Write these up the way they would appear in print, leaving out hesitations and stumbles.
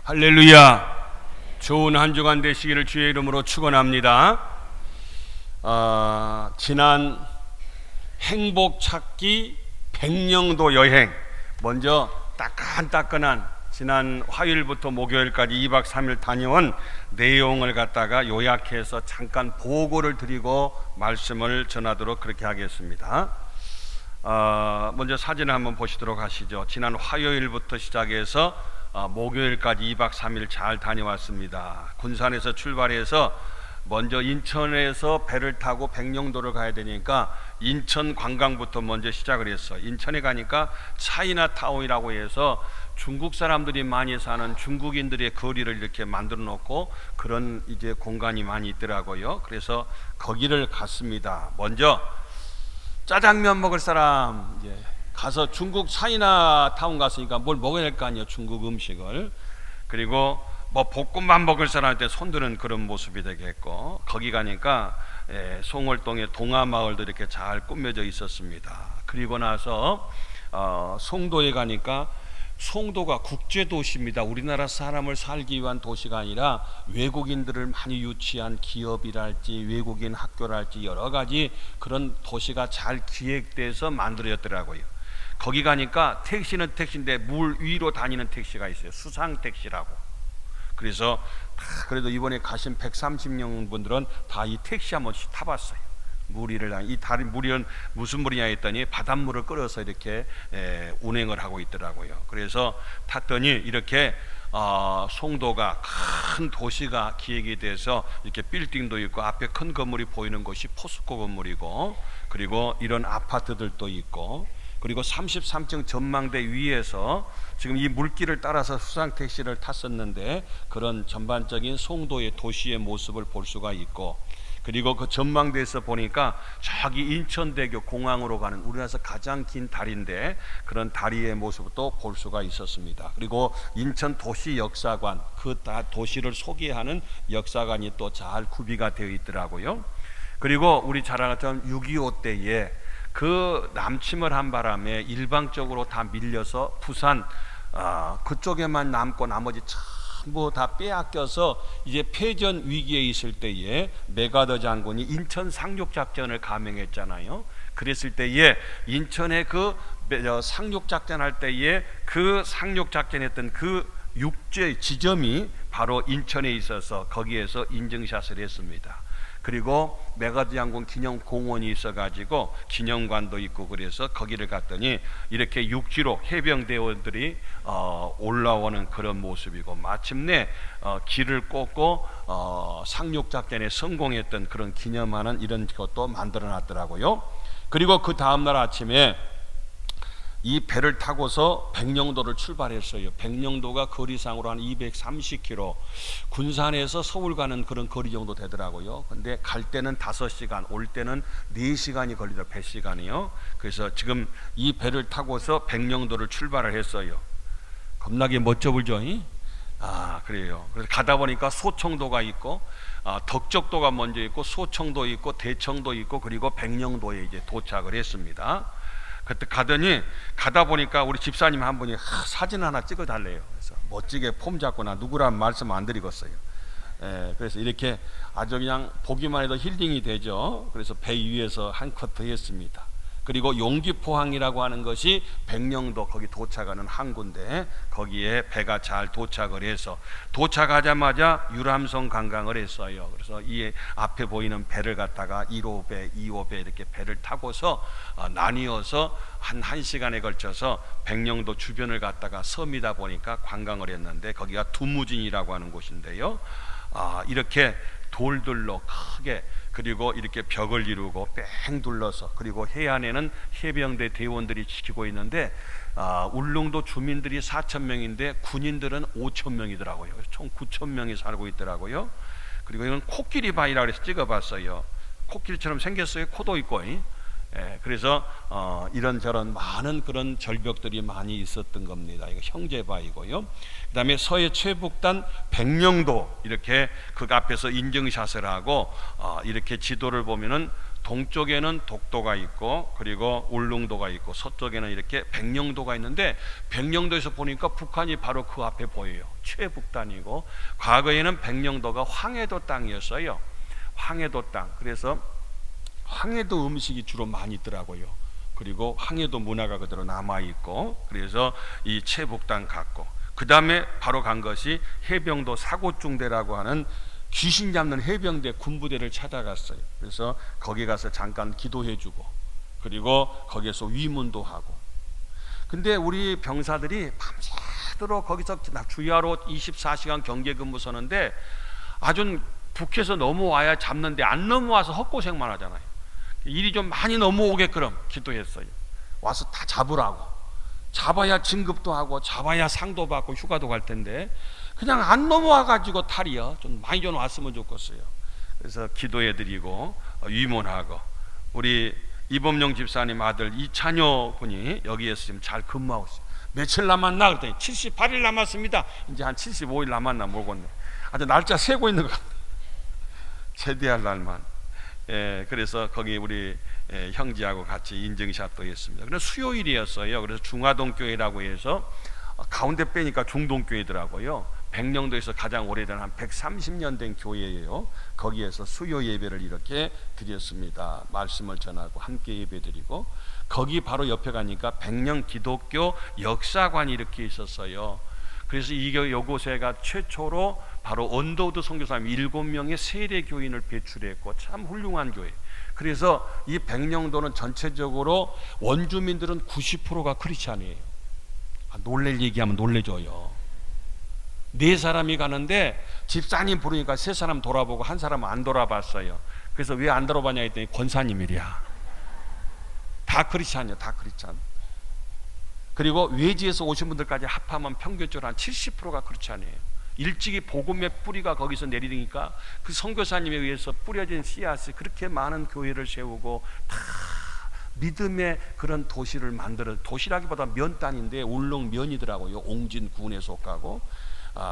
할렐루야. 좋은 한 주간 되시기를 주의 이름으로 축원합니다. 지난 행복 찾기 백령도 여행, 먼저 따끈따끈한 지난 화요일부터 목요일까지 2박 3일 다녀온 내용을 갖다가 요약해서 잠깐 보고를 드리고 말씀을 전하도록 그렇게 하겠습니다. 먼저 사진을 한번 보시도록 하시죠. 지난 화요일부터 시작해서 목요일까지 2박 3일 잘 다녀왔습니다. 군산에서 출발해서 먼저 인천에서 배를 타고 백령도를 가야 되니까 인천 관광부터 먼저 시작을 했어. 인천에 가니까 차이나타운이라고 해서 중국 사람들이 많이 사는 중국인들의 거리를 이렇게 만들어 놓고 그런 이제 공간이 많이 있더라고요. 그래서 거기를 갔습니다. 먼저 짜장면 먹을 사람, 이제 가서 중국 차이나타운 갔으니까 뭘 먹어야 될 거 아니에요, 중국 음식을. 그리고 뭐 볶음밥 먹을 사람한테 손드는 그런 모습이 되겠고, 거기 가니까 송월동의 동화마을도 이렇게 잘 꾸며져 있었습니다. 그리고 나서 송도에 가니까 송도가 국제도시입니다. 우리나라 사람을 살기 위한 도시가 아니라 외국인들을 많이 유치한 기업이랄지 외국인 학교랄지 여러 가지 그런 도시가 잘 기획돼서 만들어졌더라고요. 거기 가니까 택시는 택시인데 물 위로 다니는 택시가 있어요. 수상 택시라고. 그래서 그래도 이번에 가신 130명 분들은 다 이 택시 한 번씩 타봤어요. 물 위를 이 다른 물은 무슨 물이냐 했더니 바닷물을 끓여서 이렇게 운행을 하고 있더라고요. 그래서 탔더니 이렇게 송도가 큰 도시가 기획이 돼서 이렇게 빌딩도 있고 앞에 큰 건물이 보이는 곳이 포스코 건물이고, 그리고 이런 아파트들도 있고, 그리고 33층 전망대 위에서 지금 이 물길을 따라서 수상택시를 탔었는데 그런 전반적인 송도의 도시의 모습을 볼 수가 있고, 그리고 그 전망대에서 보니까 저기 인천대교 공항으로 가는 우리나라에서 가장 긴 다리인데 그런 다리의 모습도 볼 수가 있었습니다. 그리고 인천 도시 역사관, 그 도시를 소개하는 역사관이 또 잘 구비가 되어 있더라고요. 그리고 우리 잘 아는 것처럼 6.25 때에 그 남침을 한 바람에 일방적으로 다 밀려서 부산 그쪽에만 남고 나머지 전부 다 빼앗겨서 이제 패전 위기에 있을 때에 메가더 장군이 인천 상륙작전을 감행했잖아요. 그랬을 때에 인천에 그 상륙작전 할 때에 그 상륙작전했던 그 육지 지점이 바로 인천에 있어서 거기에서 인증샷을 했습니다. 그리고 메가더 장군 기념공원이 있어가지고 기념관도 있고, 그래서 거기를 갔더니 이렇게 육지로 해병대원들이 올라오는 그런 모습이고, 마침내 길을 꽂고 상륙작전에 성공했던 그런 기념하는 이런 것도 만들어 놨더라고요. 그리고 그 다음날 아침에 이 배를 타고서 백령도를 출발했어요. 백령도가 거리상으로 한 230km, 군산에서 서울 가는 그런 거리 정도 되더라고요. 근데 갈 때는 5시간, 올 때는 4시간이 걸리더라고요. 배 시간이요. 그래서 지금 이 배를 타고서 백령도를 출발을 했어요. 겁나게 멋져 보이죠? 그래요. 그래서 가다 보니까 소청도가 있고, 덕적도가 먼저 있고, 소청도 있고, 대청도 있고, 그리고 백령도에 이제 도착을 했습니다. 그때 가다 보니까 우리 집사님 한 분이 사진 하나 찍어 달래요. 그래서 멋지게 폼 잡고 나 누구란 말씀 안 드리겠어요. 그래서 이렇게 아주 그냥 보기만 해도 힐링이 되죠. 그래서 배 위에서 한 컷 더 했습니다. 그리고 용기포항이라고 하는 것이 백령도 거기 도착하는 항구인데 거기에 배가 잘 도착을 해서 도착하자마자 유람선 관광을 했어요. 그래서 이 앞에 보이는 배를 갖다가 1호배, 2호배 이렇게 배를 타고서 나뉘어서 한 1시간에 걸쳐서 백령도 주변을 갖다가 섬이다 보니까 관광을 했는데 거기가 두무진이라고 하는 곳인데요. 이렇게 돌들로 크게, 그리고 이렇게 벽을 이루고 뺑 둘러서, 그리고 해안에는 해병대 대원들이 지키고 있는데 울릉도 주민들이 4,000명인데 군인들은 5,000명이더라고요. 총 9,000명이 살고 있더라고요. 그리고 이건 코끼리 바위라고 해서 찍어봤어요. 코끼리처럼 생겼어요. 코도 있고. 그래서 이런저런 많은 그런 절벽들이 많이 있었던 겁니다. 이거 형제바위고요. 그 다음에 서해 최북단 백령도, 이렇게 그 앞에서 인증샷을 하고 이렇게 지도를 보면은 동쪽에는 독도가 있고 그리고 울릉도가 있고 서쪽에는 이렇게 백령도가 있는데 백령도에서 보니까 북한이 바로 그 앞에 보여요. 최북단이고 과거에는 백령도가 황해도 땅이었어요. 황해도 땅. 그래서 황해도 음식이 주로 많이 있더라고요. 그리고 황해도 문화가 그대로 남아있고 그래서 이 최북단 갔고 그 다음에 바로 간 것이 해병도 사고중대라고 하는 귀신 잡는 해병대 군부대를 찾아갔어요. 그래서 거기 가서 잠깐 기도해주고 그리고 거기에서 위문도 하고. 근데 우리 병사들이 밤새도록 거기서 주야로 24시간 경계 근무 서는데 아주 북해서 넘어와야 잡는데 안 넘어와서 헛고생만 하잖아요. 일이 좀 많이 넘어오게끔 기도했어요. 와서 다 잡으라고. 잡아야 진급도 하고 잡아야 상도 받고 휴가도 갈 텐데 그냥 안 넘어와가지고 탈이요. 좀 많이 좀 왔으면 좋겠어요. 그래서 기도해드리고 위문하고 우리 이범용 집사님 아들 이찬효 군이 여기에서 지금 잘 근무하고 있어요. 며칠 남았나 그랬더니 78일 남았습니다. 이제 한 75일 남았나 모르겠네. 아주 날짜 세고 있는 것 같아요. 제대할 날만. 예, 그래서 거기 우리 형제하고 같이 인증샷도 했습니다. 그래서 수요일이었어요. 그래서 중화동 교회라고 해서 가운데 빼니까 중동교회더라고요. 백령도에서 가장 오래된 한 130년 된 교회예요. 거기에서 수요 예배를 이렇게 드렸습니다. 말씀을 전하고 함께 예배드리고 거기 바로 옆에 가니까 백령 기독교 역사관이 이렇게 있었어요. 그래서 이곳에가 최초로 바로 언더우드 선교사님 7명의 세례 교인을 배출했고 참 훌륭한 교회. 그래서 이 백령도는 전체적으로 원주민들은 90%가 크리스찬이에요. 놀랄 얘기하면 놀래줘요. 4사람이 가는데 집사님 부르니까 3사람 돌아보고 1사람은 안 돌아봤어요. 그래서 왜 안 돌아봤냐 했더니 권사님이랴. 다 크리스찬이에요. 다 크리스찬. 그리고 외지에서 오신 분들까지 합하면 평균적으로 한 70%가 크리스찬이에요. 일찍이 복음의 뿌리가 거기서 내리니까 그 선교사님에 의해서 뿌려진 씨앗이 그렇게 많은 교회를 세우고 다 믿음의 그런 도시를 만들어. 도시라기보다 면단인데 울릉면이더라고요. 옹진군에 속하고.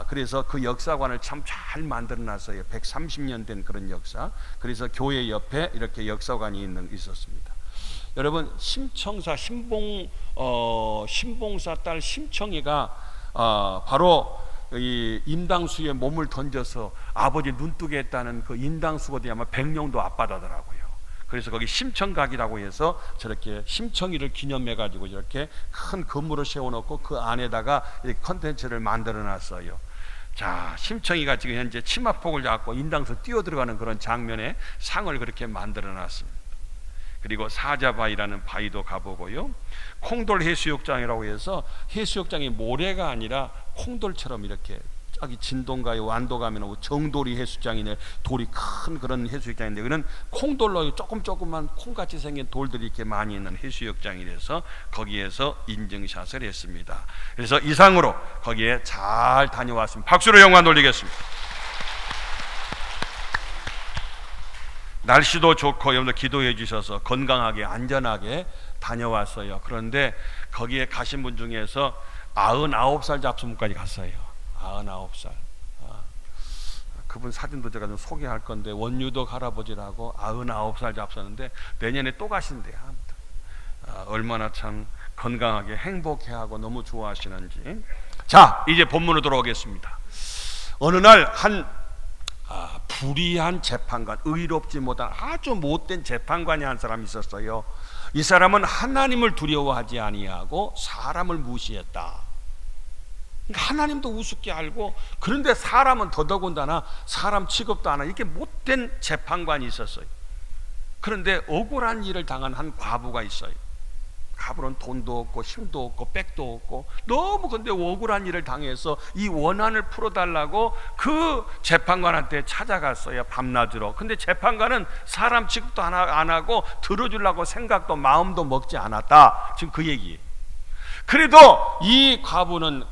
그래서 그 역사관을 참 잘 만들어놨어요. 130년 된 그런 역사. 그래서 교회 옆에 이렇게 역사관이 있었습니다. 여러분 심청사 신봉사 딸 심청이가 바로 이 인당수에 몸을 던져서 아버지 눈뜨게 했다는 그 인당수가 아마 백령도 앞바다더라고요. 그래서 거기 심청각이라고 해서 저렇게 심청이를 기념해 가지고 이렇게 큰 건물을 세워놓고 그 안에다가 이렇게 컨텐츠를 만들어놨어요. 자, 심청이가 지금 현재 치마폭을 잡고 인당수 뛰어들어가는 그런 장면의 상을 그렇게 만들어놨습니다. 그리고 사자바위라는 바위도 가보고요. 콩돌 해수욕장이라고 해서 해수욕장이 모래가 아니라 콩돌처럼 이렇게 저기 진동가에 완도 가면 정돌이 해수장이네. 돌이 큰 그런 해수욕장인데 그는 콩돌로 조금만 콩같이 생긴 돌들이 이렇게 많이 있는 해수욕장이라서 거기에서 인증샷을 했습니다. 그래서 이상으로 거기에 잘 다녀왔습니다. 박수로 영광 돌리겠습니다. 날씨도 좋고 여러분들 기도해 주셔서 건강하게 안전하게 다녀왔어요. 그런데 거기에 가신 분 중에서 99살 잡수문까지 갔어요. 99살. 그분 사진도 제가 좀 소개할 건데 원유덕 할아버지라고 99살 잡수는데 내년에 또 가신대요. 얼마나 참 건강하게 행복해하고 너무 좋아하시는지. 자, 이제 본문으로 돌아오겠습니다. 어느 날 한 불의한 재판관, 의롭지 못한 아주 못된 재판관이 한 사람이 있었어요. 이 사람은 하나님을 두려워하지 아니하고 사람을 무시했다. 그러니까 하나님도 우습게 알고 그런데 사람은 더더군다나 사람 취급도 안 하는 이렇게 못된 재판관이 있었어요. 그런데 억울한 일을 당한 한 과부가 있어요. 과부는 돈도 없고 힘도 없고 백도 없고 너무 근데 억울한 일을 당해서 이 원한을 풀어달라고 그 재판관한테 찾아갔어요. 밤낮으로. 근데 재판관은 사람 취급도 안 하고 들어주려고 생각도 마음도 먹지 않았다. 지금 그 얘기예요. 그래도 이 과부는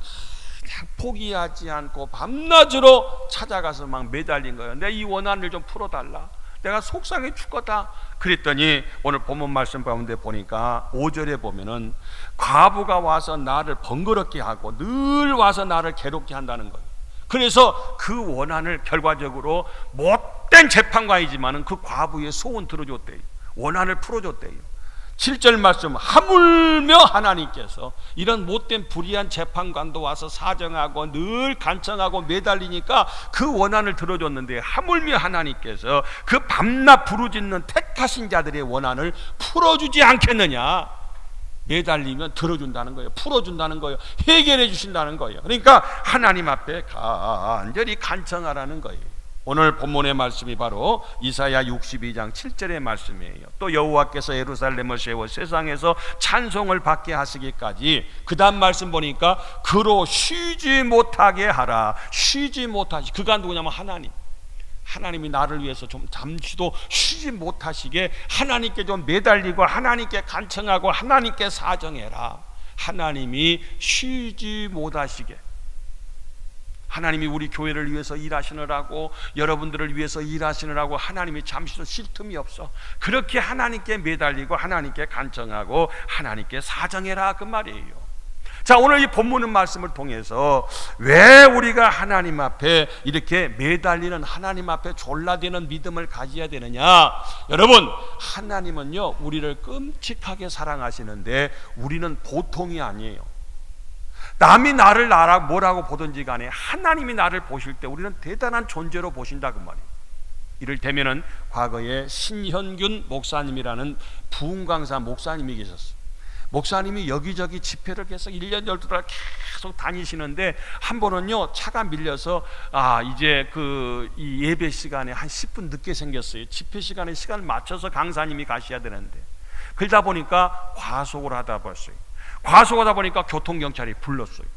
포기하지 않고 밤낮으로 찾아가서 막 매달린 거예요. 내 이 원한을 좀 풀어달라. 내가 속상해 죽겠다. 그랬더니 오늘 본문 말씀 가운데 보니까 5절에 보면은 과부가 와서 나를 번거롭게 하고 늘 와서 나를 괴롭게 한다는 거예요. 그래서 그 원한을 결과적으로 못된 재판관이지만은 그 과부의 소원 들어줬대요. 원한을 풀어줬대요. 7절 말씀, 하물며 하나님께서 이런 못된 불의한 재판관도 와서 사정하고 늘 간청하고 매달리니까 그 원한을 들어줬는데, 하물며 하나님께서 그 밤낮 부르짖는 택하신 자들의 원한을 풀어주지 않겠느냐. 매달리면 들어준다는 거예요. 풀어준다는 거예요. 해결해 주신다는 거예요. 그러니까 하나님 앞에 간절히 간청하라는 거예요. 오늘 본문의 말씀이 바로 이사야 62장 7절의 말씀이에요. 또 여호와께서 예루살렘을 세워 세상에서 찬송을 받게 하시기까지, 그 다음 말씀 보니까 그로 쉬지 못하게 하라. 쉬지 못하시, 그가 누구냐면 하나님이 나를 위해서 좀 잠시도 쉬지 못하시게 하나님께 좀 매달리고 하나님께 간청하고 하나님께 사정해라. 하나님이 쉬지 못하시게, 하나님이 우리 교회를 위해서 일하시느라고, 여러분들을 위해서 일하시느라고 하나님이 잠시도 쉴 틈이 없어. 그렇게 하나님께 매달리고 하나님께 간청하고 하나님께 사정해라, 그 말이에요. 자, 오늘 이 본문의 말씀을 통해서 왜 우리가 하나님 앞에 이렇게 매달리는, 하나님 앞에 졸라대는 믿음을 가져야 되느냐? 여러분, 하나님은요 우리를 끔찍하게 사랑하시는데 우리는 보통이 아니에요. 남이 나를 뭐라고 보든지 간에 하나님이 나를 보실 때 우리는 대단한 존재로 보신다, 그 말이에요. 이를테면은 과거에 신현균 목사님이라는 부흥강사 목사님이 계셨어요. 목사님이 여기저기 집회를 계속 1년 12달 계속 다니시는데, 한 번은요 차가 밀려서 이제 이 예배 시간에 한 10분 늦게 생겼어요. 집회 시간에 시간을 맞춰서 강사님이 가셔야 되는데, 그러다 보니까 과속을 하다 봤어요. 과속하다 보니까 교통경찰이 불렀어요.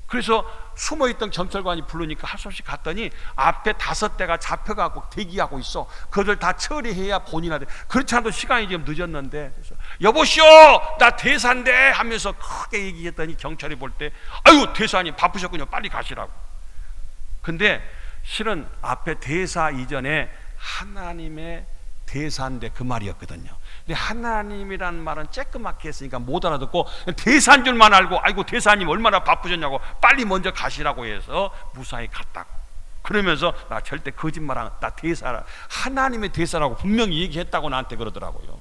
그래서 숨어있던 경찰관이 부르니까 할 수 없이 갔더니 앞에 5대가 잡혀가고 대기하고 있어. 그들 다 처리해야 본인한테, 그렇지 않아도 시간이 지금 늦었는데, 그래서 여보시오 나 대사인데 하면서 크게 얘기했더니 경찰이 볼 때, 아유 대사님 바쁘셨군요, 빨리 가시라고. 근데 실은 앞에 대사 이전에 하나님의 대사인데 그 말이었거든요. 근데 하나님이란 말은 쬐끄맣게 했으니까 못 알아듣고 대사인 줄만 알고, 아이고 대사님 얼마나 바쁘셨냐고 빨리 먼저 가시라고 해서 무사히 갔다고. 그러면서 나 절대 거짓말한, 나 대사라, 하나님의 대사라고 분명히 얘기했다고 나한테 그러더라고요.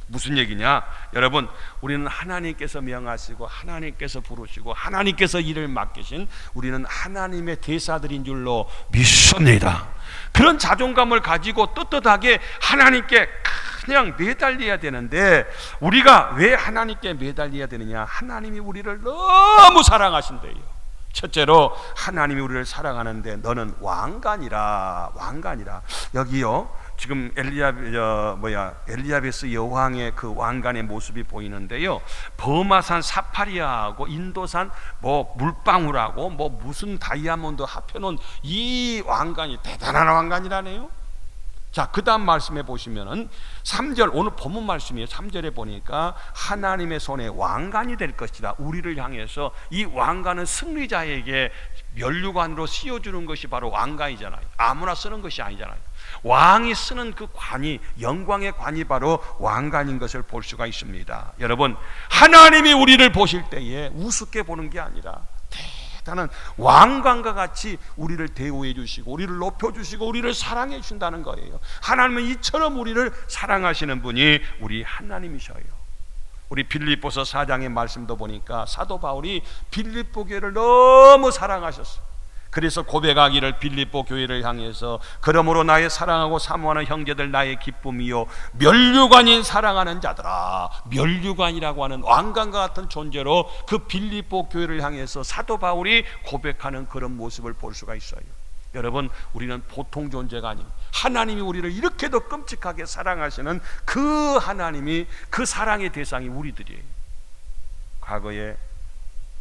무슨 얘기냐? 여러분, 우리는 하나님께서 명하시고 하나님께서 부르시고 하나님께서 일을 맡기신, 우리는 하나님의 대사들인 줄로 믿습니다. 그런 자존감을 가지고 떳떳하게 하나님께 그냥 매달려야 되는데, 우리가 왜 하나님께 매달려야 되느냐? 하나님이 우리를 너무 사랑하신대요. 첫째로 하나님이 우리를 사랑하는데 너는 왕관이라. 여기요 지금 엘리야베스 여왕의 그 왕관의 모습이 보이는데요, 버마산 사파리아하고 인도산 물방울하고 무슨 다이아몬드 합해놓은 이 왕관이 대단한 왕관이라네요. 자, 그 다음 말씀에 보시면은 3절, 오늘 본문 말씀이에요. 3절에 보니까 하나님의 손에 왕관이 될 것이다. 우리를 향해서 이 왕관은 승리자에게 면류관으로 씌워주는 것이 바로 왕관이잖아요. 아무나 쓰는 것이 아니잖아요. 왕이 쓰는 그 관이, 영광의 관이 바로 왕관인 것을 볼 수가 있습니다. 여러분, 하나님이 우리를 보실 때에 우습게 보는 게 아니라 대단한 왕관과 같이 우리를 대우해 주시고 우리를 높여 주시고 우리를 사랑해 주신다는 거예요. 하나님은 이처럼 우리를 사랑하시는 분이 우리 하나님이셔요. 우리 빌립보서 4장의 말씀도 보니까 사도 바울이 빌립보 교회를 너무 사랑하셨어요. 그래서 고백하기를, 빌립보 교회를 향해서 그러므로 나의 사랑하고 사모하는 형제들, 나의 기쁨이요 면류관인 사랑하는 자들아. 면류관이라고 하는 왕관과 같은 존재로 그 빌립보 교회를 향해서 사도 바울이 고백하는 그런 모습을 볼 수가 있어요. 여러분, 우리는 보통 존재가 아닙니다. 하나님이 우리를 이렇게도 끔찍하게 사랑하시는 그 하나님이, 그 사랑의 대상이 우리들이에요. 과거에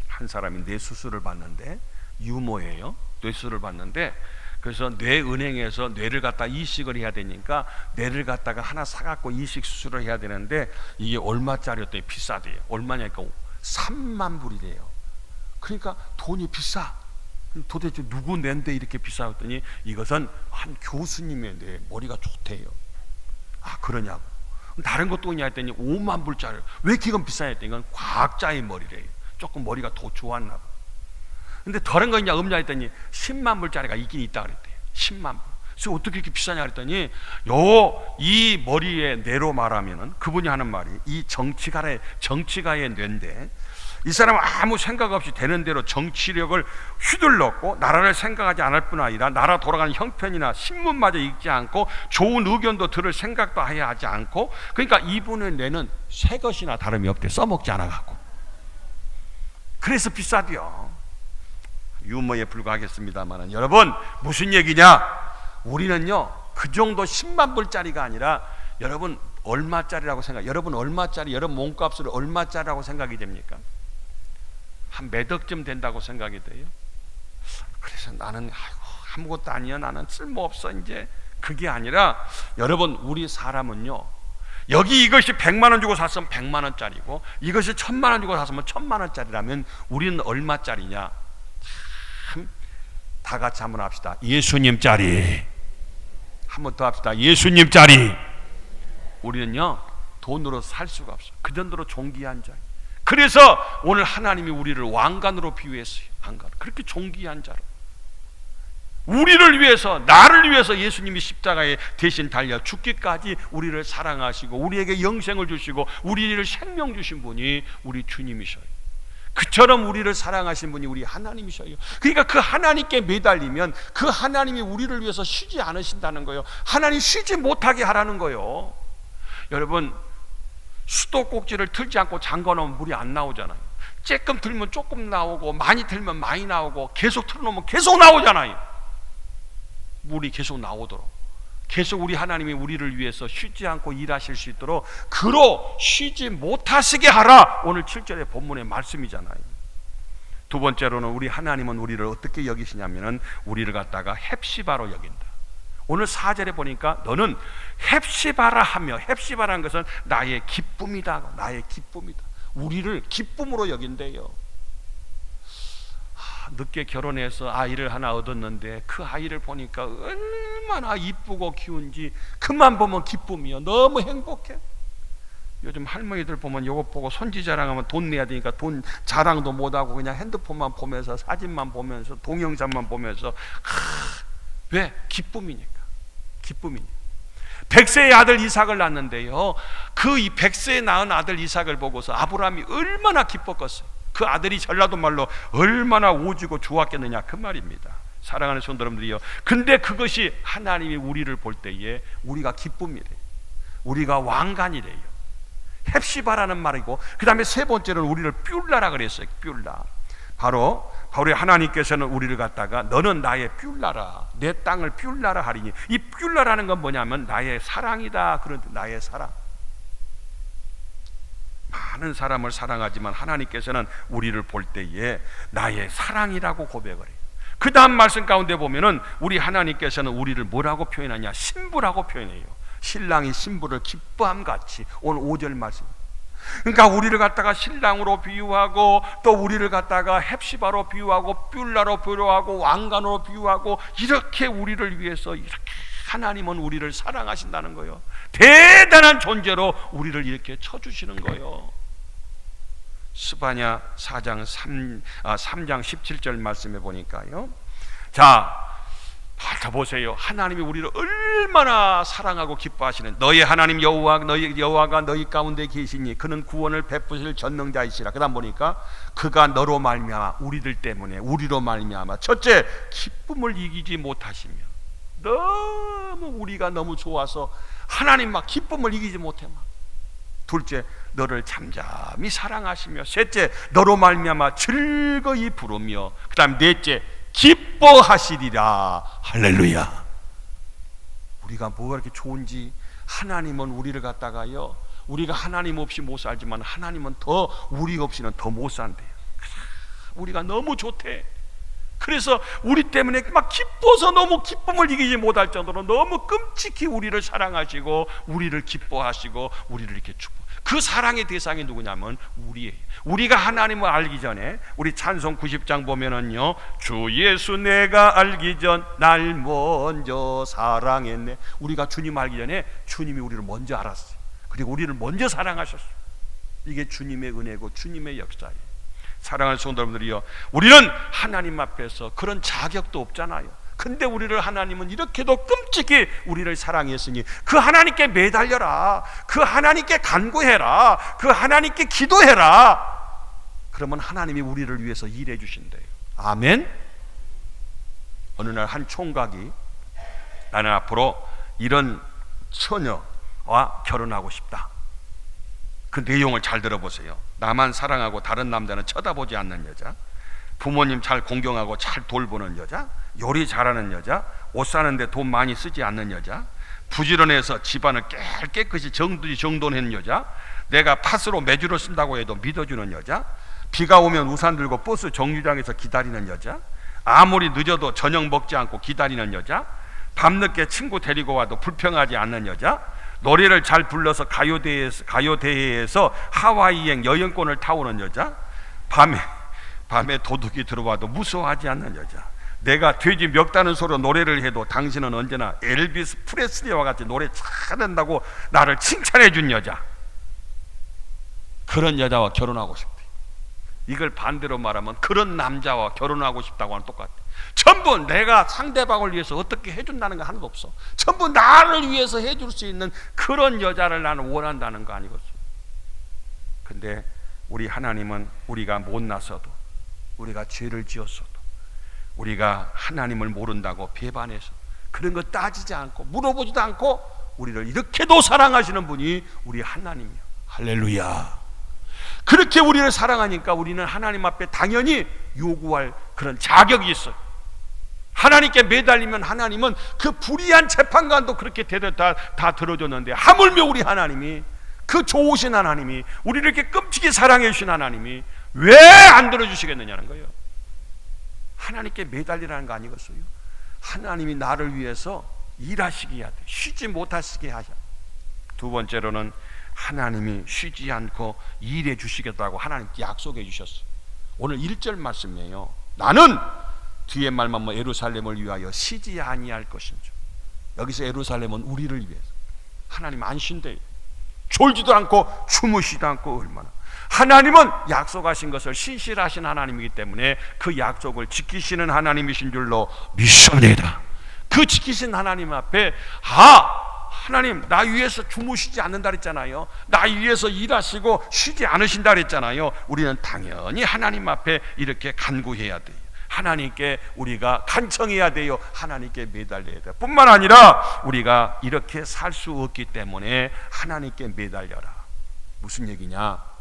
한 사람이 뇌 수술을 받는데, 유모예요. 뇌수술을 받는데, 그래서 뇌은행에서 뇌를 갖다 이식을 해야 되니까 뇌를 갖다가 하나 사갖고 이식 수술을 해야 되는데, 이게 얼마짜리였더니 비싸대요. 얼마냐니까 3만 불이래요. 그러니까 돈이 비싸. 도대체 누구 뇌인데 이렇게 비싸졌더니 이것은 한 교수님의 뇌, 머리가 좋대요. 아, 그러냐고. 다른 것도 있냐 했더니 5만 불짜리. 왜 이건 비싸냐 했더니 이건 과학자의 머리래요. 조금 머리가 더 좋았나 봐. 근데 다른 거 있냐 없냐 했더니 10만 불짜리가 있긴 있다 그랬대요. 10만 불. 그래서 어떻게 이렇게 비싸냐 그랬더니 이 머리에 뇌로 말하면은 그분이 하는 말이 이 정치가의 뇌인데, 이 사람은 아무 생각 없이 되는 대로 정치력을 휘둘렀고 나라를 생각하지 않을 뿐 아니라 나라 돌아가는 형편이나 신문마저 읽지 않고 좋은 의견도 들을 생각도 해야 하지 않고, 그러니까 이분의 뇌는 새 것이나 다름이 없대. 써먹지 않아갖고. 그래서 비싸디요. 유머에 불과하겠습니다만 여러분, 무슨 얘기냐? 우리는요 그 정도 10만 불짜리가 아니라 여러분 얼마짜리라고 여러분 얼마짜리, 여러분 몸값으로 얼마짜리라고 생각이 됩니까? 한 몇 억쯤 된다고 생각이 돼요? 그래서 나는 아무것도 아니야, 나는 쓸모없어, 이제 그게 아니라 여러분, 우리 사람은요 여기 이것이 100만 원 주고 샀으면 100만 원짜리고 이것이 1000만 원 주고 샀으면 1000만 원짜리라면 우리는 얼마짜리냐? 참, 다 같이 한번 합시다. 예수님짜리. 한번 더 합시다. 예수님짜리. 우리는요 돈으로 살 수가 없어요. 그 정도로 존귀한 자예요. 그래서 오늘 하나님이 우리를 왕관으로 비유했어요. 왕관. 그렇게 존귀한 자로 우리를 위해서, 나를 위해서 예수님이 십자가에 대신 달려 죽기까지 우리를 사랑하시고 우리에게 영생을 주시고 우리를 생명 주신 분이 우리 주님이셔요. 그처럼 우리를 사랑하신 분이 우리 하나님이셔요. 그러니까 그 하나님께 매달리면 그 하나님이 우리를 위해서 쉬지 않으신다는 거예요. 하나님 쉬지 못하게 하라는 거예요. 여러분, 수도꼭지를 틀지 않고 잠궈놓으면 물이 안 나오잖아요. 조금 틀면 조금 나오고 많이 틀면 많이 나오고 계속 틀어놓으면 계속 나오잖아요. 물이 계속 나오도록 계속 우리 하나님이 우리를 위해서 쉬지 않고 일하실 수 있도록 그로 쉬지 못하시게 하라. 오늘 7절의 본문의 말씀이잖아요. 두 번째로는 우리 하나님은 우리를 어떻게 여기시냐면은 우리를 갖다가 헵시바로 여긴다. 오늘 4절에 보니까 너는 헵시바라 하며, 헵시바라는 것은 나의 기쁨이다. 나의 기쁨이다. 우리를 기쁨으로 여긴대요. 늦게 결혼해서 아이를 하나 얻었는데 그 아이를 보니까 얼마나 이쁘고 귀운지 그만 보면 기쁨이요. 너무 행복해. 요즘 할머니들 보면 요거 보고 손지 자랑하면 돈 내야 되니까 돈 자랑도 못하고 그냥 핸드폰만 보면서 사진만 보면서 동영상만 보면서 왜? 기쁨이니까. 기쁨이니까. 백세의 아들 이삭을 낳았는데요, 그 100세에 낳은 아들 이삭을 보고서 아브라함이 얼마나 기뻤겠어요. 그 아들이 전라도 말로 얼마나 오지고 좋았겠느냐 그 말입니다. 사랑하는 성도 여러분들이요, 근데 그것이 하나님이 우리를 볼 때에 우리가 기쁨이래요. 우리가 왕관이래요. 헵시바라는 말이고, 그 다음에 세 번째는 우리를 뷸라라 그랬어요. 뷸라. 바로 하나님께서는 우리를 갖다가 너는 나의 뷸라라, 내 땅을 뷸라라 하리니, 이 뷸라라는 건 뭐냐면 나의 사랑이다. 그런데 나의 사랑, 많은 사람을 사랑하지만 하나님께서는 우리를 볼 때에 나의 사랑이라고 고백을 해요. 그 다음 말씀 가운데 보면은 우리 하나님께서는 우리를 뭐라고 표현하냐? 신부라고 표현해요. 신랑이 신부를 기뻐함 같이. 오늘 5절 말씀. 그러니까 우리를 갖다가 신랑으로 비유하고 또 우리를 갖다가 헵시바로 비유하고 뷸라로 비유하고 왕관으로 비유하고, 이렇게 우리를 위해서 이렇게 하나님은 우리를 사랑하신다는 거예요. 대단한 존재로 우리를 이렇게 쳐주시는 거예요. 스바냐 3장 17절 말씀해 보니까요, 자, 보세요. 하나님이 우리를 얼마나 사랑하고 기뻐하시는, 너희 하나님 여호와가 너희 가운데 계시니 그는 구원을 베푸실 전능자이시라. 그다음 보니까 그가 너로 말미암아, 우리들 때문에, 우리로 말미암아, 첫째 기쁨을 이기지 못하시며, 너무 우리가 너무 좋아서 하나님 막 기쁨을 이기지 못해. 막 둘째 너를 잠잠히 사랑하시며, 셋째 너로 말미암아 즐거이 부르며, 그 다음 넷째 기뻐하시리라. 할렐루야. 우리가 뭐가 이렇게 좋은지, 하나님은 우리를 갖다가요, 우리가 하나님 없이 못 살지만 하나님은 더 우리 없이는 더 못 산대요. 우리가 너무 좋대. 그래서 우리 때문에 막 기뻐서 너무 기쁨을 이기지 못할 정도로 너무 끔찍히 우리를 사랑하시고 우리를 기뻐하시고 우리를 이렇게 축복. 그 사랑의 대상이 누구냐면 우리예요. 우리가 하나님을 알기 전에 우리 찬송 90장 보면은요, 주 예수 내가 알기 전 날 먼저 사랑했네. 우리가 주님 알기 전에 주님이 우리를 먼저 알았어요. 그리고 우리를 먼저 사랑하셨어요. 이게 주님의 은혜고 주님의 역사예요. 사랑하는 성도 여러분들이요, 우리는 하나님 앞에서 그런 자격도 없잖아요. 근데 우리를 하나님은 이렇게도 끔찍히 우리를 사랑했으니 그 하나님께 매달려라, 그 하나님께 간구해라, 그 하나님께 기도해라. 그러면 하나님이 우리를 위해서 일해 주신대요. 아멘. 어느 날 한 총각이 나는 앞으로 이런 처녀와 결혼하고 싶다. 그 내용을 잘 들어보세요. 나만 사랑하고 다른 남자는 쳐다보지 않는 여자, 부모님 잘 공경하고 잘 돌보는 여자, 요리 잘하는 여자, 옷 사는데 돈 많이 쓰지 않는 여자, 부지런해서 집안을 깨끗이 정돈한 여자, 내가 팥으로 매주를 쓴다고 해도 믿어주는 여자, 비가 오면 우산 들고 버스 정류장에서 기다리는 여자, 아무리 늦어도 저녁 먹지 않고 기다리는 여자, 밤늦게 친구 데리고 와도 불평하지 않는 여자, 노래를 잘 불러서 가요대회에서 하와이행 여행권을 타오는 여자, 밤에 도둑이 들어와도 무서워하지 않는 여자, 내가 돼지 멱다는 소리로 노래를 해도 당신은 언제나 엘비스 프레슬리와 같이 노래 잘한다고 나를 칭찬해 준 여자, 그런 여자와 결혼하고 싶대. 이걸 반대로 말하면 그런 남자와 결혼하고 싶다고 하는 똑같아. 전부 내가 상대방을 위해서 어떻게 해준다는 거 하나도 없어. 전부 나를 위해서 해줄 수 있는 그런 여자를 나는 원한다는 거 아니겠어. 근데 우리 하나님은 우리가 못나서도, 우리가 죄를 지었어도, 우리가 하나님을 모른다고 배반해서 그런 거 따지지 않고 물어보지도 않고 우리를 이렇게도 사랑하시는 분이 우리 하나님이야. 할렐루야. 그렇게 우리를 사랑하니까 우리는 하나님 앞에 당연히 요구할 그런 자격이 있어요. 하나님께 매달리면 하나님은 그 불의한 재판관도 그렇게 다 들어줬는데, 하물며 우리 하나님이, 그 좋으신 하나님이, 우리를 이렇게 끔찍이 사랑해 주신 하나님이 왜 안 들어주시겠느냐는 거예요. 하나님께 매달리라는 거 아니겠어요? 하나님이 나를 위해서 일하시게 해야 돼. 쉬지 못하시게 하셔. 두 번째로는 하나님이 쉬지 않고 일해 주시겠다고 하나님께 약속해 주셨어요. 오늘 1절 말씀이에요. 나는 뒤에 말만 뭐 예루살렘을 위하여 쉬지 아니할 것인지. 여기서 예루살렘은 우리를 위해서. 하나님 안 쉰대요. 졸지도 않고 주무시지도 않고. 얼마나 하나님은 약속하신 것을 신실하신 하나님이기 때문에 그 약속을 지키시는 하나님이신 줄로 믿습니다. 그 지키신 하나님 앞에 하나님 나 위해서 주무시지 않는다 그랬잖아요. 나 위해서 일하시고 쉬지 않으신다 그랬잖아요. 우리는 당연히 하나님 앞에 이렇게 간구해야 돼요. 하나님께 우리가 간청해야 돼요. 하나님께 매달려야 돼요. 뿐만 아니라 우리가 이렇게 살 수 없기 때문에 하나님께 매달려라. 무슨 얘기냐?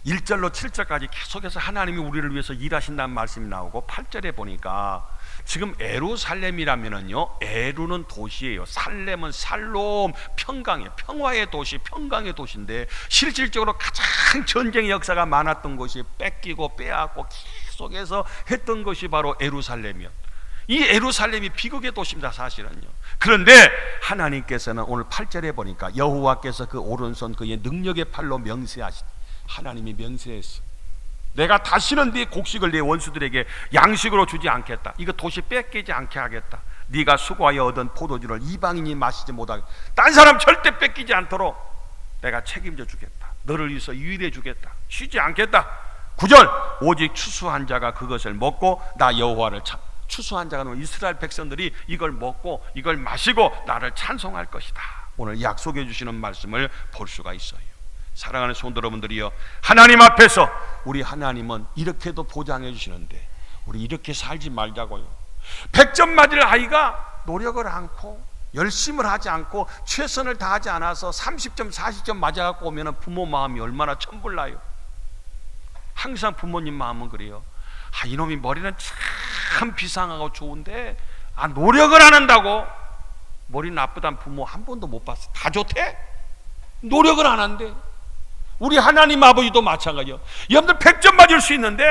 1절로 7절까지 계속해서 하나님이 우리를 위해서 일하신다는 말씀이 나오고 8절에 보니까 지금 에루살렘이라면은요, 에루는 도시예요. 살렘은 살롬, 평강의 평화의 도시, 평강의 도시인데 실질적으로 가장 전쟁의 역사가 많았던 곳이 뺏기고 빼앗고 계속해서 했던 것이 바로 에루살렘이요. 이 에루살렘이 비극의 도시입니다, 사실은요. 그런데 하나님께서는 오늘 8절에 보니까 여호와께서 그 오른손 그의 능력의 팔로 명세하시니, 하나님이 명세했어. 내가 다시는 네 곡식을 네 원수들에게 양식으로 주지 않겠다. 이거 도시 뺏기지 않게 하겠다. 네가 수고하여 얻은 포도주를 이방인이 마시지 못하게, 딴 사람 절대 뺏기지 않도록 내가 책임져 주겠다. 너를 위해서 유일해 주겠다. 쉬지 않겠다. 9절, 오직 추수한 자가 그것을 먹고 나 여호와를 추수한 자가 이스라엘 백성들이 이걸 먹고 이걸 마시고 나를 찬송할 것이다. 오늘 약속해 주시는 말씀을 볼 수가 있어요. 사랑하는 성도 여러분들이여, 하나님 앞에서 우리 하나님은 이렇게도 보장해 주시는데 우리 이렇게 살지 말자고요. 100점 맞을 아이가 노력을 않고 열심을 하지 않고 최선을 다하지 않아서 30점 40점 맞아갖고 오면 부모 마음이 얼마나 천불나요. 항상 부모님 마음은 그래요. 이놈이 머리는 참 비상하고 좋은데 노력을 안 한다고. 머리 나쁘단 부모 한 번도 못 봤어. 다 좋대? 노력을 안 한대. 우리 하나님 아버지도 마찬가지요. 여러분들 100점 맞을 수 있는데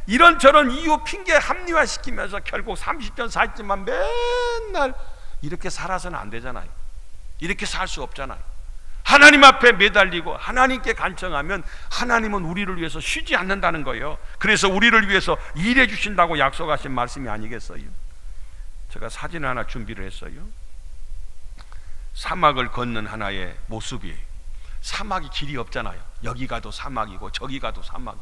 이런저런 이유 핑계 합리화시키면서 결국 30점 40점만 맨날 이렇게 살아서는 안 되잖아요. 이렇게 살 수 없잖아요. 하나님 앞에 매달리고 하나님께 간청하면 하나님은 우리를 위해서 쉬지 않는다는 거예요. 그래서 우리를 위해서 일해 주신다고 약속하신 말씀이 아니겠어요? 제가 사진을 하나 준비를 했어요. 사막을 걷는 하나의 모습이에요. 사막이 길이 없잖아요. 여기 가도 사막이고 저기 가도 사막.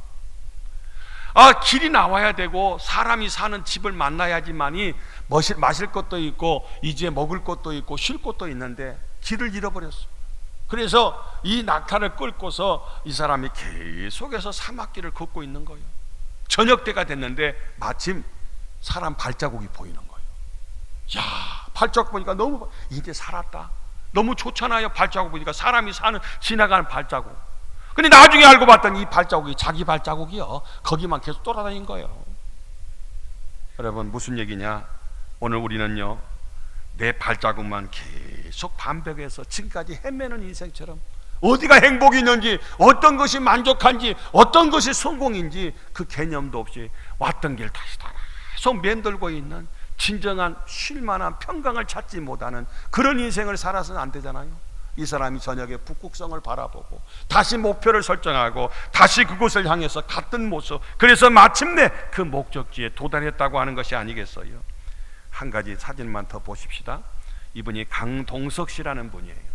길이 나와야 되고 사람이 사는 집을 만나야지만이 마실 것도 있고 이제 먹을 것도 있고 쉴 것도 있는데 길을 잃어버렸어. 그래서 이 낙타를 끌고서 이 사람이 계속해서 사막길을 걷고 있는 거예요. 저녁 때가 됐는데 마침 사람 발자국이 보이는 거예요. 야, 발자국 보니까 너무 이제 살았다. 너무 좋잖아요. 발자국 보니까 사람이 지나가는 발자국. 근데 나중에 알고 봤더니 이 발자국이 자기 발자국이요. 거기만 계속 돌아다닌 거예요. 여러분 무슨 얘기냐? 오늘 우리는요 내 발자국만 계속 반복해서 지금까지 헤매는 인생처럼 어디가 행복이 있는지, 어떤 것이 만족한지, 어떤 것이 성공인지 그 개념도 없이 왔던 길 다시 계속 맴돌고 있는, 진정한 쉴만한 평강을 찾지 못하는 그런 인생을 살아서는 안 되잖아요. 이 사람이 저녁에 북극성을 바라보고 다시 목표를 설정하고 다시 그곳을 향해서 갔던 모습, 그래서 마침내 그 목적지에 도달했다고 하는 것이 아니겠어요? 한 가지 사진만 더 보십시다. 이분이 강동석 씨라는 분이에요.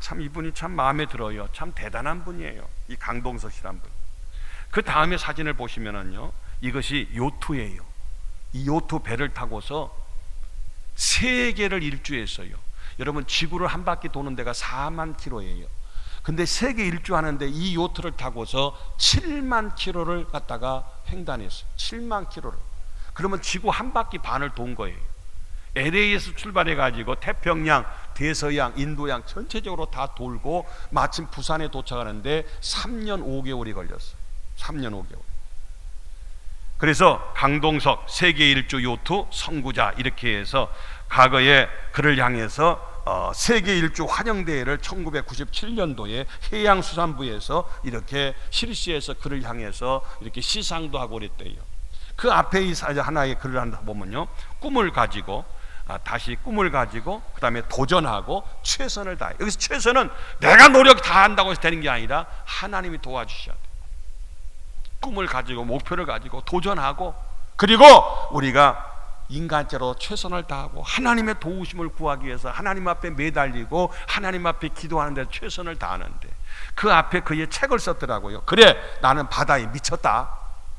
참 이분이 참 마음에 들어요. 참 대단한 분이에요. 이 강동석 씨라는 분. 그 다음에 사진을 보시면은요, 이것이 요트예요. 이 요트 배를 타고서 세계를 일주했어요. 여러분 지구를 한 바퀴 도는 데가 4만 킬로예요. 근데 세계 일주하는데 이 요트를 타고서 7만 킬로를 갖다가 횡단했어요. 7만 킬로를. 그러면 지구 한 바퀴 반을 돈 거예요. LA에서 출발해 가지고 태평양, 대서양, 인도양 전체적으로 다 돌고 마침 부산에 도착하는데 3년 5개월이 걸렸어요. 3년 5개월. 그래서 강동석 세계 일주 요트 선구자 이렇게 해서 과거에 그를 향해서 세계 일주 환영대회를 1997년도에 해양수산부에서 이렇게 실시해서 그를 향해서 이렇게 시상도 하고 그랬대요. 그 앞에 이 하나의 글을 한다 보면요, 꿈을 가지고 다시 꿈을 가지고 그 다음에 도전하고 최선을 다해. 여기서 최선은 내가 노력 다 한다고 해서 되는 게 아니라 하나님이 도와주셔야 돼. 꿈을 가지고 목표를 가지고 도전하고, 그리고 우리가 인간체로 최선을 다하고 하나님의 도우심을 구하기 위해서 하나님 앞에 매달리고 하나님 앞에 기도하는 데 최선을 다하는데, 그 앞에 그의 책을 썼더라고요. 그래 나는 바다에 미쳤다.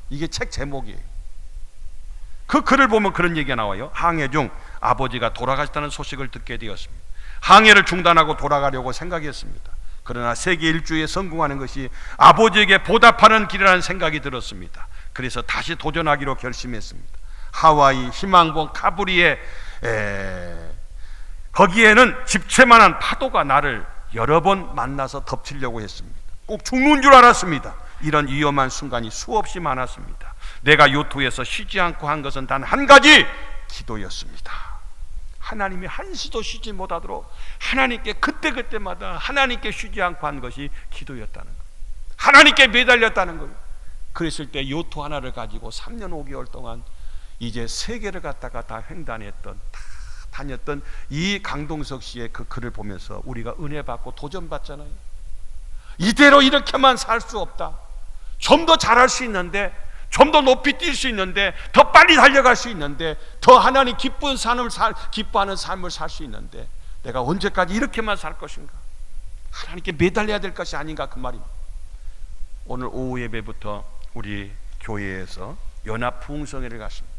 이게 책 제목이에요. 그 글을 보면 그런 얘기가 나와요. 항해 중 아버지가 돌아가셨다는 소식을 듣게 되었습니다. 항해를 중단하고 돌아가려고 생각했습니다. 그러나 세계 일주에 성공하는 것이 아버지에게 보답하는 길이라는 생각이 들었습니다. 그래서 다시 도전하기로 결심했습니다. 하와이 희망봉 카브리에 거기에는 집채만한 파도가 나를 여러 번 만나서 덮치려고 했습니다. 꼭 죽는 줄 알았습니다. 이런 위험한 순간이 수없이 많았습니다. 내가 요트에서 쉬지 않고 한 것은 단 한 가지, 기도였습니다. 하나님이 한시도 쉬지 못하도록 하나님께 그때그때마다 하나님께 쉬지 않고 한 것이 기도였다는 거예요. 하나님께 매달렸다는 거예요. 그랬을 때 요트 하나를 가지고 3년 5개월 동안 이제 세계를 갖다가 다 횡단했던, 다 다녔던 이 강동석 씨의 그 글을 보면서 우리가 은혜 받고 도전 받잖아요. 이대로 이렇게만 살 수 없다. 좀 더 잘할 수 있는데, 좀 더 높이 뛸 수 있는데, 더 빨리 달려갈 수 있는데, 더 하나님 기뻐하는 삶을 살 수 있는데, 내가 언제까지 이렇게만 살 것인가? 하나님께 매달려야 될 것이 아닌가, 그 말입니다. 오늘 오후 예배부터 우리 교회에서 연합 부흥성회를 갔습니다.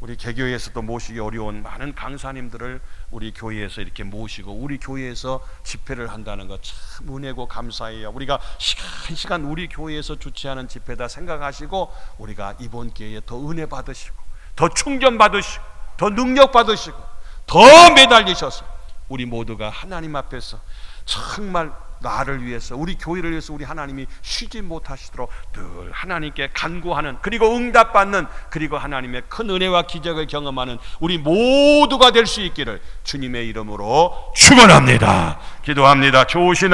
우리 개교에서도 모시기 어려운 많은 강사님들을 우리 교회에서 이렇게 모시고 우리 교회에서 집회를 한다는 것 참 은혜고 감사해요. 우리가 시간 우리 교회에서 주최하는 집회다 생각하시고 우리가 이번 기회에 더 은혜 받으시고 더 충전 받으시고 더 능력 받으시고 더 매달리셔서 우리 모두가 하나님 앞에서 정말 나를 위해서, 우리 교회를 위해서 우리 하나님이 쉬지 못하시도록 늘 하나님께 간구하는, 그리고 응답받는, 그리고 하나님의 큰 은혜와 기적을 경험하는 우리 모두가 될 수 있기를 주님의 이름으로 축원합니다. 기도합니다. 좋으신